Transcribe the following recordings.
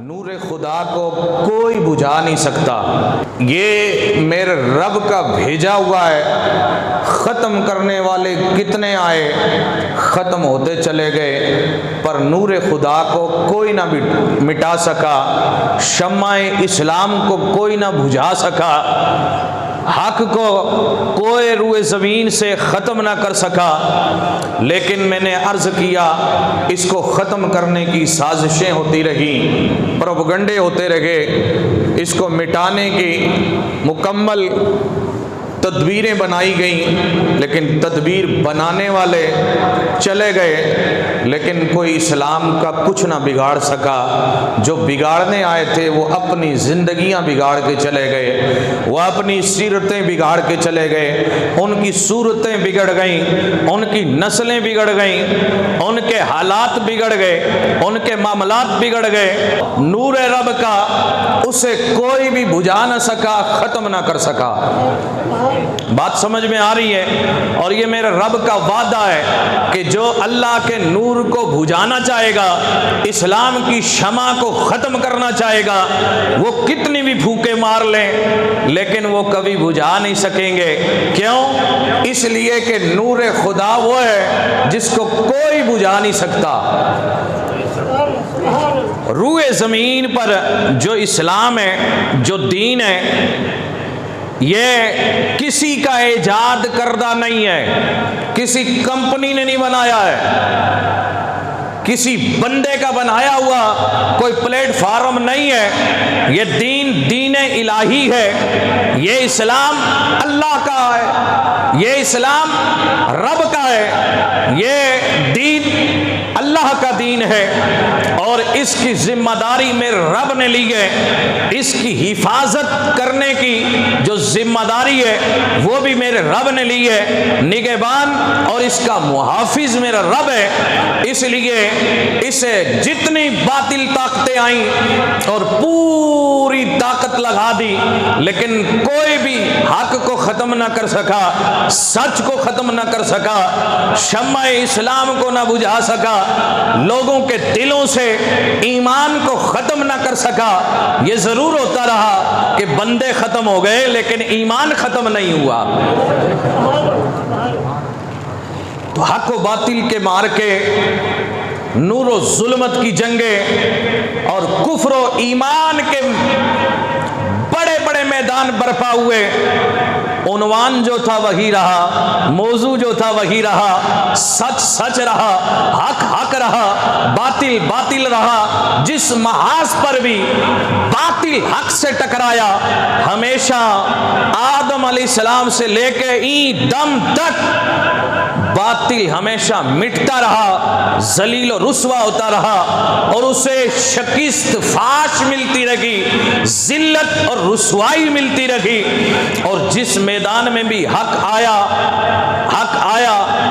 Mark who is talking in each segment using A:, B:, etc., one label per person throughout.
A: نور خدا کو کوئی بجھا نہیں سکتا۔ یہ میرے رب کا بھیجا ہوا ہے۔ ختم کرنے والے کتنے آئے، ختم ہوتے چلے گئے، پر نور خدا کو کوئی نہ مٹا سکا، شمع اسلام کو کوئی نہ بجھا سکا، حق کو کوئی روئے زمین سے ختم نہ کر سکا۔ لیکن میں نے عرض کیا اس کو ختم کرنے کی سازشیں ہوتی رہی، پروپیگنڈے ہوتے رہے، اس کو مٹانے کی مکمل تدبیریں بنائی گئیں، لیکن تدبیر بنانے والے چلے گئے، لیکن کوئی اسلام کا کچھ نہ بگاڑ سکا۔ جو بگاڑنے آئے تھے وہ اپنی زندگیاں بگاڑ کے چلے گئے، وہ اپنی سیرتیں بگاڑ کے چلے گئے، ان کی صورتیں بگڑ گئیں، ان کی نسلیں بگڑ گئیں، ان کے حالات بگڑ گئے، ان کے معاملات بگڑ گئے۔ نور رب کا اسے کوئی بھی بجھا نہ سکا، ختم نہ کر سکا۔ بات سمجھ میں آ رہی ہے؟ اور یہ میرے رب کا وعدہ ہے کہ جو اللہ کے نور کو بجھانا چاہے گا، اسلام کی شمع کو ختم کرنا چاہے گا، وہ کتنی بھی پھونکے مار لیں لیکن وہ کبھی بجھا نہیں سکیں گے۔ کیوں؟ اس لیے کہ نور خدا وہ ہے جس کو کوئی بجھا نہیں سکتا۔ روئے زمین پر جو اسلام ہے، جو دین ہے، یہ کسی کا ایجاد کردہ نہیں ہے، کسی کمپنی نے نہیں بنایا ہے، کسی بندے کا بنایا ہوا کوئی پلیٹ فارم نہیں ہے۔ یہ دین الہی ہے، یہ اسلام اللہ کا ہے، یہ اسلام رب کا ہے، یہ دین اللہ کا دین ہے، اور اس کی ذمہ داری میرے رب نے لی ہے۔ اس کی حفاظت کرنے کی جو ذمہ داری ہے وہ بھی میرے رب نے لی ہے۔ نگہبان اور اس کا محافظ میرا رب ہے۔ اس لیے اسے جتنی باطل طاقتیں آئیں اور پوری طاقت لگا دی، لیکن کوئی بھی حق کو ختم نہ کر سکا، سچ کو ختم نہ کر سکا، شمع اسلام کو نہ بجھا سکا، لوگوں کے دلوں سے ایمان کو ختم نہ کر سکا۔ یہ ضرور ہوتا رہا کہ بندے ختم ہو گئے لیکن ایمان ختم نہیں ہوا۔ تو حق و باطل کے مار کے، نور و ظلمت کی جنگیں اور کفر و ایمان کے بڑے بڑے میدان برپا ہوئے۔ عنوان جو تھا وہی رہا، موضوع جو تھا وہی رہا، سچ سچ رہا، حق حق رہا، باطل باطل رہا۔ جس محاذ پر بھی باطل حق سے ٹکرایا، ہمیشہ آدم علیہ السلام سے لے کے این دم تک باطل ہمیشہ مٹتا رہا، ذلیل و رسوا ہوتا رہا، اور اسے شکست فاش ملتی رہی، ذلت اور رسوائی ملتی رہی۔ اور جس میدان میں بھی حق آیا،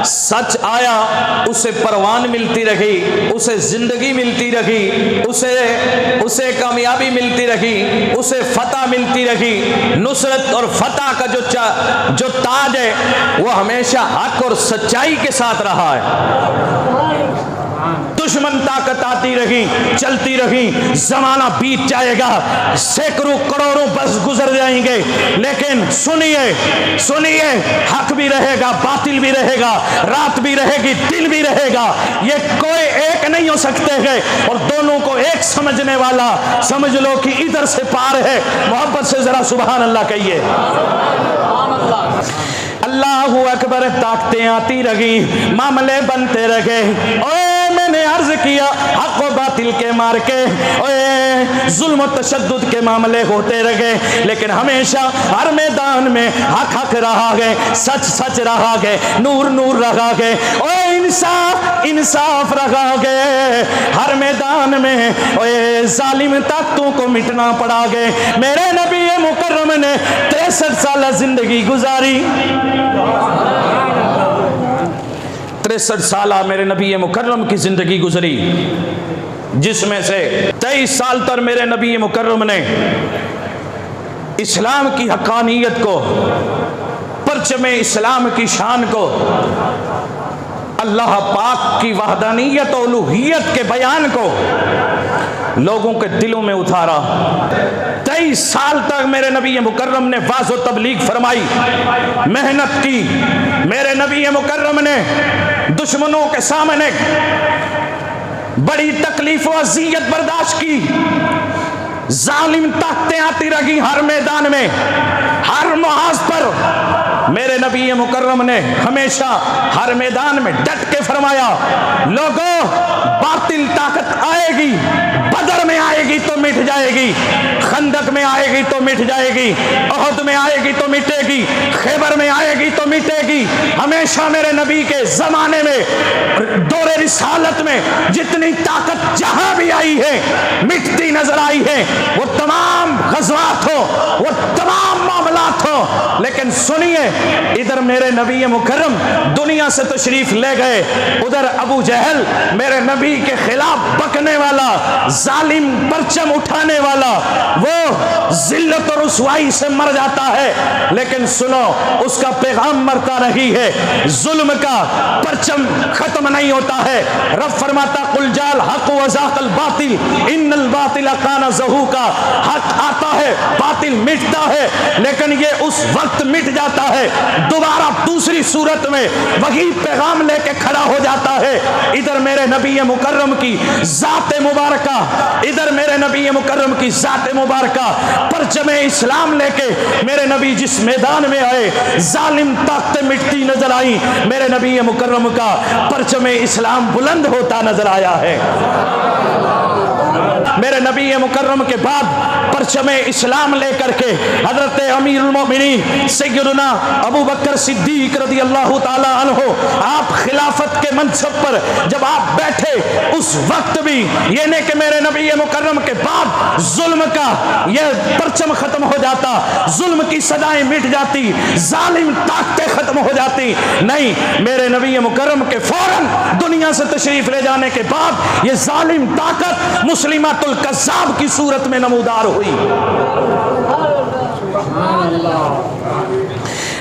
A: سچ آیا، اسے پروان ملتی رہی، اسے زندگی ملتی رہی، اسے کامیابی ملتی رہی، اسے فتح ملتی رہی۔ نصرت اور فتح کا جو تاج ہے وہ ہمیشہ حق اور سچائی کے ساتھ رہا ہے۔ دشمن طاقت آتی رہی، چلتی رہی، زمانہ بیت جائے گا، سینکڑوں کروڑوں بس گزر جائیں گے، لیکن سنیے، حق بھی رہے گا، باطل بھی رہے گا، رات بھی رہے گی، دن بھی رہے گا۔ یہ کوئی ایک نہیں ہو سکتے ہیں، اور دونوں کو ایک سمجھنے والا سمجھ لو کہ ادھر سے پار ہے۔ محبت سے ذرا سبحان اللہ کہیے۔ اللہ اکبر۔ طاقتیں آتی رہی، معاملے بنتے رہے۔ میں نے عرض کیا حق و باطل کے مار کے ظلم و تشدد کے معاملے ہوتے رہے، لیکن ہمیشہ ہر میدان میں حق حق رہا گئے، سچ سچ رہا گئے، نور نور رہا گئے، انصاف انصاف رہا گئے۔ ہر میدان میں ظالم طاقتوں کو مٹنا پڑا گئے۔ میرے نبی مکرم نے 63 سالہ زندگی گزاری، 63 سالہ میرے نبی مکرم کی زندگی گزری، جس میں سے 23 سال تک میرے نبی مکرم نے اسلام کی حقانیت کو، پرچم اسلام کی شان کو اللہ پاک کی وحدانیت و الوہیت کے بیان کو لوگوں کے دلوں میں اتارا۔ 23 سال تک میرے نبی مکرم نے واعظ و تبلیغ فرمائی، محنت کی۔ میرے نبی مکرم نے دشمنوں کے سامنے بڑی تکلیف و اذیت برداشت کی، ظالم طاقتیں آتی رہی ہر میدان میں، ہر محاذ پر۔ میرے نبی مکرم نے ہمیشہ ہر میدان میں ڈٹ کے فرمایا، لوگوں باطل طاقت آئے گی، بدر میں آئے گی تو مٹ جائے گی، خندق میں آئے گی تو مٹ جائے گی، احد میں آئے گی تو مٹے گی، خیبر میں آئے گی تو مٹے گی۔ ہمیشہ میرے نبی کے زمانے میں دور رسالت میں جتنی طاقت جہاں بھی آئی ہے مٹتی نظر آئی ہے، وہ تمام غزوات ہو، وہ تمام معاملات ہو۔ لیکن سنیے، ادھر میرے نبی مکرم دنیا سے تشریف لے گئے، ادھر ابو جہل میرے نبی کے خلاف بکنے والا، ظالم پرچم اٹھانے والا، وہ ذلت و رسوائی سے مر جاتا ہے۔ لیکن سنو، اس کا پیغام مرتا نہیں ہے، ظلم کا پرچم ختم نہیں ہوتا ہے۔ رب فرماتا قل جاء الحق وزاق الباطل ان الباطل کان زہوقا، حق آتا ہے باطل مٹتا ہے، لیکن یہ اس وقت مٹ جاتا ہے، دوبارہ دوسری صورت میں وہی پیغام لے کے کھڑا ہو جاتا ہے۔ ادھر میرے نبی مکرم کی ذات مبارکہ، ادھر میرے نبی مکرم کی ذات مبارکہ پرچم اسلام لے کے میرے نبی جس میدان میں آئے، ظالم طاقتیں مٹتی نظر آئیں، میرے نبی مکرم کا پرچم اسلام بلند ہوتا نظر آیا ہے۔ میرے نبی مکرم کے بعد پرچم اسلام لے کر کے حضرت امیر المومنین سیدنا ابو بکر صدیق رضی اللہ تعالی عنہ، آپ خلافت کے منصب پر جب آپ بیٹھے، اس وقت بھی یہ نہیں کہ میرے نبی مکرم کے بعد ظلم کا یہ پرچم ختم ہو جاتا، ظلم کی صدائیں مٹ جاتی، ظالم طاقتیں ختم ہو جاتی، نہیں، میرے نبی مکرم کے فوراً دنیا سے تشریف لے جانے کے بعد یہ ظالم طاقت مسلمات القذاب کی صورت میں نمودار ہوئی۔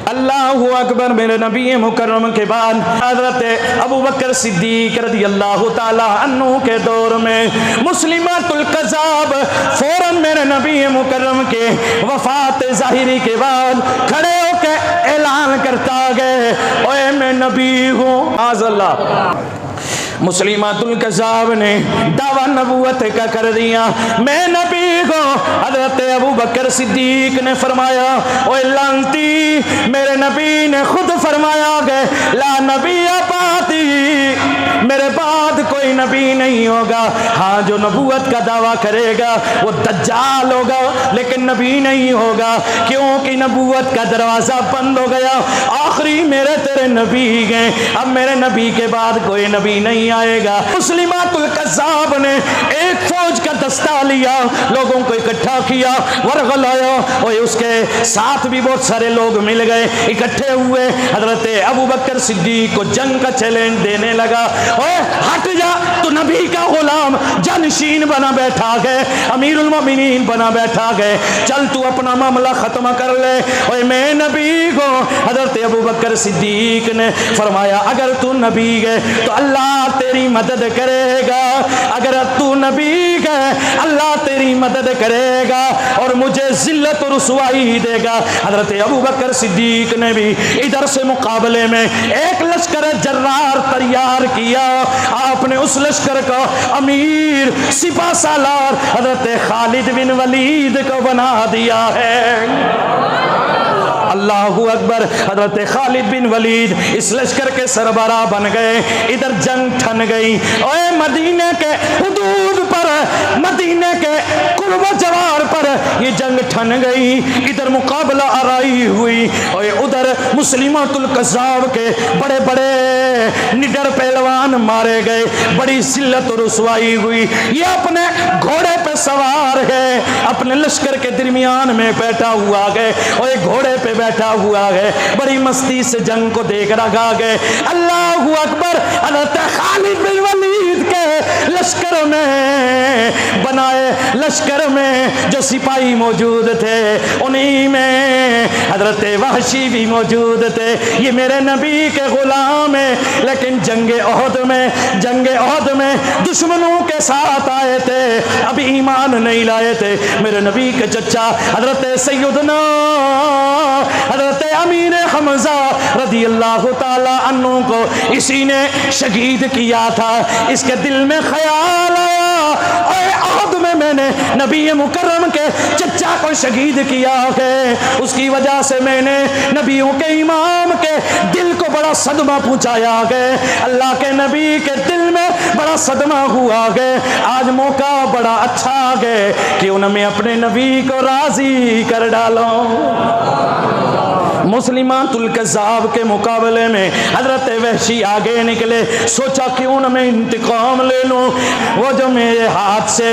A: اللہ اکبر۔ میرے نبی مکرم کے بعد حضرت ابو بکر صدیق رضی اللہ تعالی عنہ کے دور میں مسلمات القذاب فوراً میرے نبی مکرم کے وفات ظاہری کے بعد کھڑے ہو کے اعلان کرتا گئے، اوے میں نبی ہوں۔ معاذ اللہ، مسلمات القذاب نے دعویٰ نبوت کا کر دیا، میں نبی ہوں۔ حضرت ابو بکر صدیق نے فرمایا، اوے لعنتی، میرے نبی نے خود فرمایا گئے لا نبی بعدی، میرے بعد کوئی نبی نہیں ہوگا۔ ہاں، جو نبوت کا دعویٰ کرے گا وہ دجال ہوگا، لیکن نبی نہیں ہوگا، کیونکہ نبوت کا دروازہ بند ہو گیا، آخری میرے تیرے نبی گئے، اب میرے نبی کے بعد کوئی نبی نہیں آئے گا۔ مسلمات القذاب نے ایک فوج کا دستہ لیا، لوگوں کو اکٹھا کیا، ورغ لایا، اور اس کے ساتھ بھی بہت سارے لوگ مل گئے، اکٹھے ہوئے، حضرت ابو بکر صدیق کو جنگ کا چیلنج دینے لگا، اوے ہٹ جا، تو نبی کا غلام جانشین بنا بیٹھا گئے، امیر المومنین بنا بیٹھا گئے، چل تو اپنا معاملہ ختم کر لے، اوے میں نبی کو۔ حضرت ابو بکر صدیق نے فرمایا اگر تو نبی ہے تو اللہ تیری مدد کرے گا، اگر تو نبی ہے اللہ تیری مدد کرے گا اور مجھے ذلت و رسوائی دے گا۔ حضرت ابو بکر صدیق نے بھی ادھر سے مقابلے میں ایک لشکر جرار تیار کیا، آپ نے اس لشکر کا امیر سپہ سالار حضرت خالد بن ولید کو بنا دیا ہے۔ اللہ اکبر۔ حضرت خالد بن ولید اس لشکر کے سربراہ بن گئے، ادھر جنگ ٹھن گئی، اوے مدینے کے حدود پر، مدینے کے قرب و جوار پر یہ جنگ ٹھن گئی، ادھر مقابلہ آرائی ہوئی، اور ادھر مسلمات القذاب کے بڑے بڑے نڈر پہلوان مارے گئے، بڑی ذلت و رسوائی ہوئی، یہ اپنے گھوڑے پہ سوار ہے،
B: اپنے لشکر کے درمیان میں بیٹھا ہوا گئے اور ایک گھوڑے پہ بیٹھا ہوا گئے، بڑی مستی سے جنگ کو دیکھ رہا گئے۔ اللہ اکبر، حضرت خالد بن ولید کے لشکر میں بنائے لشکر میں جو سپاہی موجود تھے انہی میں حضرت وحشی بھی موجود تھے۔ یہ میرے نبی کے غلام ہیں، لیکن جنگ احد میں دشمنوں کے ساتھ آئے تھے، ابھی ایمان نہیں لائے تھے۔ میرے نبی کے چچا حضرت سیدنا حضرت امیر حمزہ رضی اللہ تعالی عنہ کو اسی نے شہید کیا تھا۔ اس کے دل میں خیال آیا، اے احد میں نے نبی مکرم کے چچا کو شہید کیا ہے، اس کی وجہ سے میں نے نبیوں کے امام کے دل کو بڑا صدمہ پہنچایا ہے، اللہ کے نبی کے دل میں بڑا صدمہ ہوا ہے۔ آج موقع بڑا اچھا ہے کہ انہیں میں اپنے نبی کو راضی کر ڈالوں۔ مسلمات الکذاب کے مقابلے میں حضرت وحشی آگے نکلے، سوچا کیوں نہ میں انتقام لے لوں۔ وہ جو میرے ہاتھ سے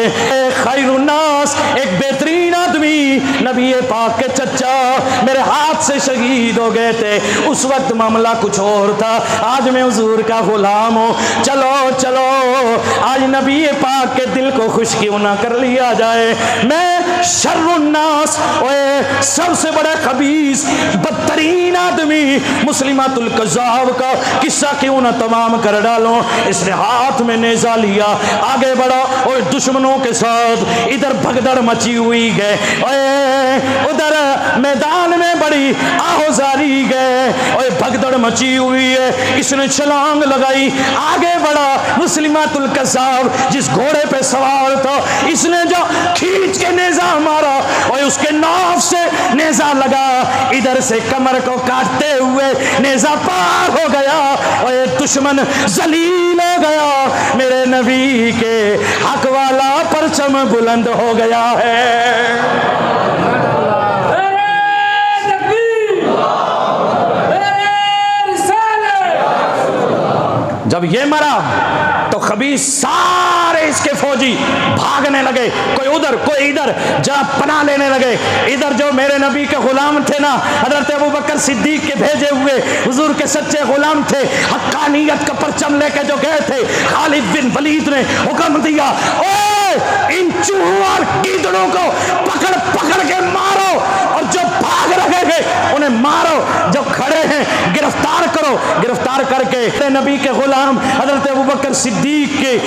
B: خیر الناس ایک بہترین آدمی نبی پاک کے چچا میرے ہاتھ سے شہید ہو گئے تھے، اس وقت معاملہ کچھ اور تھا، آج میں حضور کا غلام ہوں، چلو چلو آج نبی پاک کے دل کو خوش کیوں نہ کر لیا جائے۔ میں شر الناس، سب سے بڑا خبیث بدترین آدمی مسلمات الکذاب کا قصہ کیوں نہ تمام کر ڈالوں۔ اس نے ہاتھ میں نیزہ لیا، آگے بڑھا اور دشمنوں کے ساتھ ادھر بھگدڑ مچی ہوئی ہے، ادھر میدان میں بڑی آہوزاری ہے اور بھگدڑ مچی ہوئی ہے۔ اس نے چھلانگ لگائی، آگے بڑھا، مسلمات الکذاب جس گھوڑے پہ سوار تھا اس نے جو کھینچ کے نیزہ مارا اور اس کے ناف سے نیزہ لگا، ادھر سے کمر کو کاٹتے ہوئے نیزہ پار ہو گیا اور دشمن ذلیل ہو گیا، میرے نبی کے حق والا پرچم بلند ہو گیا ہے۔ جب یہ مرا تو خبیث سارے اس کے فوجی بھاگنے لگے، کوئی ادھر کوئی ادھر، جہاں پناہ لینے لگے۔ ادھر جو میرے نبی کے غلام تھے نا، حضرت ابوبکر صدیق کے بھیجے ہوئے حضور کے سچے غلام تھے، حقانیت کا پرچم لے کے جو گئے تھے، خالد بن ولید نے حکم دیا، اوے ان چوہوں اور گیدڑوں کو پکڑ پکڑ کے مارو، اور جو بھاگ رہے ہیں انہیں مارو، جو کھڑے ہیں گرفتار کرو۔ گرفتار کر کے نبی کے غلام حضرت ابوبکر صدیق کے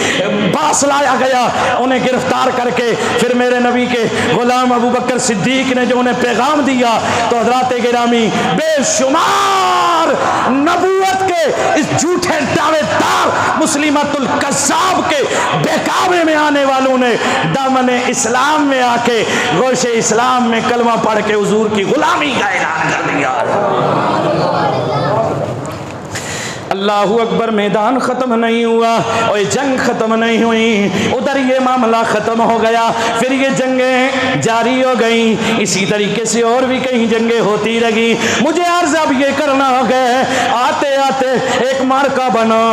B: پاس لایا گیا، انہیں گرفتار کر کے پھر میرے نبی کے غلام ابوبکر صدیق نے جو انہیں پیغام دیا، تو حضرات گرامی بے شمار نبوت کے اس جھوٹے دعوے دار مسلمات الکذاب کے بہکاوے میں آنے والوں نے دامن اسلام میں آ کے گوش اسلام میں کلمہ پڑھ کے حضور کی غلامی کا اعلان کر دیا۔ اللہ اکبر، میدان ختم نہیں ہوا اور جنگ ختم نہیں ہوئی، ادھر یہ معاملہ ختم ہو گیا، پھر یہ جنگیں جاری ہو گئیں، اسی طریقے سے اور بھی کئی جنگیں ہوتی رہی۔ مجھے عرض اب یہ کرنا ہے، آتے آتے ایک مارکا بنا،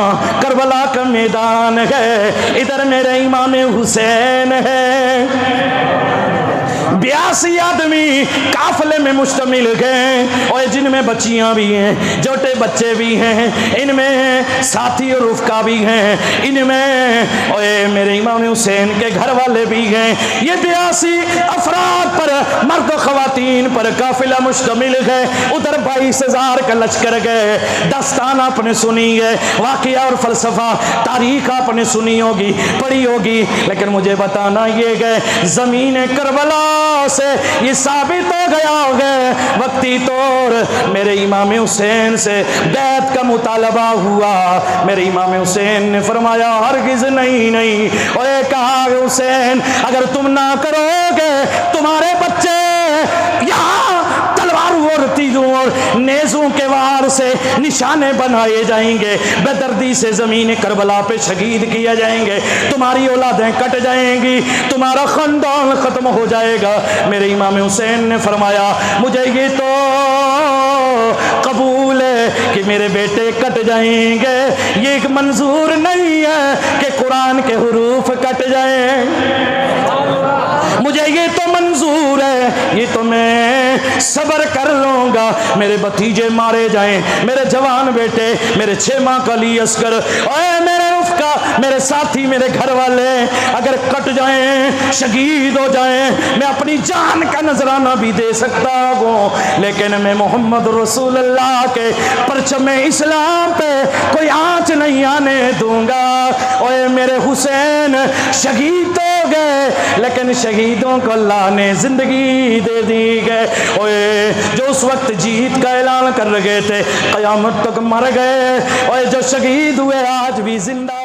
B: کربلا کا میدان ہے، ادھر میرے امام حسین ہے، 82 آدمی قافلے میں مشتمل ہیں، اور جن میں بچیاں بھی ہیں، چھوٹے بچے بھی ہیں، ان میں ساتھی اور رفقا بھی ہیں، ان میں اور میرے امام حسین کے گھر والے بھی ہیں۔ یہ 82 افراد پر، مرد و خواتین پر قافلہ مشتمل ہے۔ ادھر 22,000 کا لشکر گئے۔ داستان آپ نے سنی ہے، واقعہ اور فلسفہ تاریخ آپ نے سنی ہوگی، پڑھی ہوگی، لیکن مجھے بتانا یہ ہے زمین کربلا سے یہ ثابت ہو گیا ہے وقتی طور میرے امام حسین سے بیعت کا مطالبہ ہوا، میرے امام حسین نے فرمایا ہرگز نہیں نہیں، اور کہا حسین اگر تم نہ کرو گے تمہارے بچے یہاں تلواروں اور تیروں اور نیزوں کے وار سے نشانے بنائے جائیں گے، بے دردی سے زمین کربلا پہ شہید کیے جائیں گے، تمہاری اولادیں کٹ جائیں گی، تمہارا خاندان ختم ہو جائے گا۔ میرے امام حسین نے فرمایا مجھے یہ تو قبول ہے کہ میرے بیٹے کٹ جائیں گے، یہ ایک منظور نہیں ہے کہ قرآن کے حروف کٹ جائیں، مجھے یہ تو منظور بھی تو میں صبر کر لوں گا، میرے بھتیجے مارے جائیں، میرے جوان بیٹے، میرے 6 ماہ کا علی اصغر، اے میرے رفقا، میرے ساتھی، میرے گھر والے اگر کٹ جائیں، شہید ہو جائیں، میں اپنی جان کا نذرانہ بھی دے سکتا ہوں، لیکن میں محمد رسول اللہ کے پرچم اسلام پہ کوئی آنچ نہیں آنے دوں گا۔ اے میرے حسین شہید ہو گئے، لیکن شہیدوں کو اللہ نے زندگی دے دی گئے۔ اوے جو اس وقت جیت کا اعلان کر رہے تھے قیامت تک مر گئے، اور جو شہید ہوئے آج بھی زندہ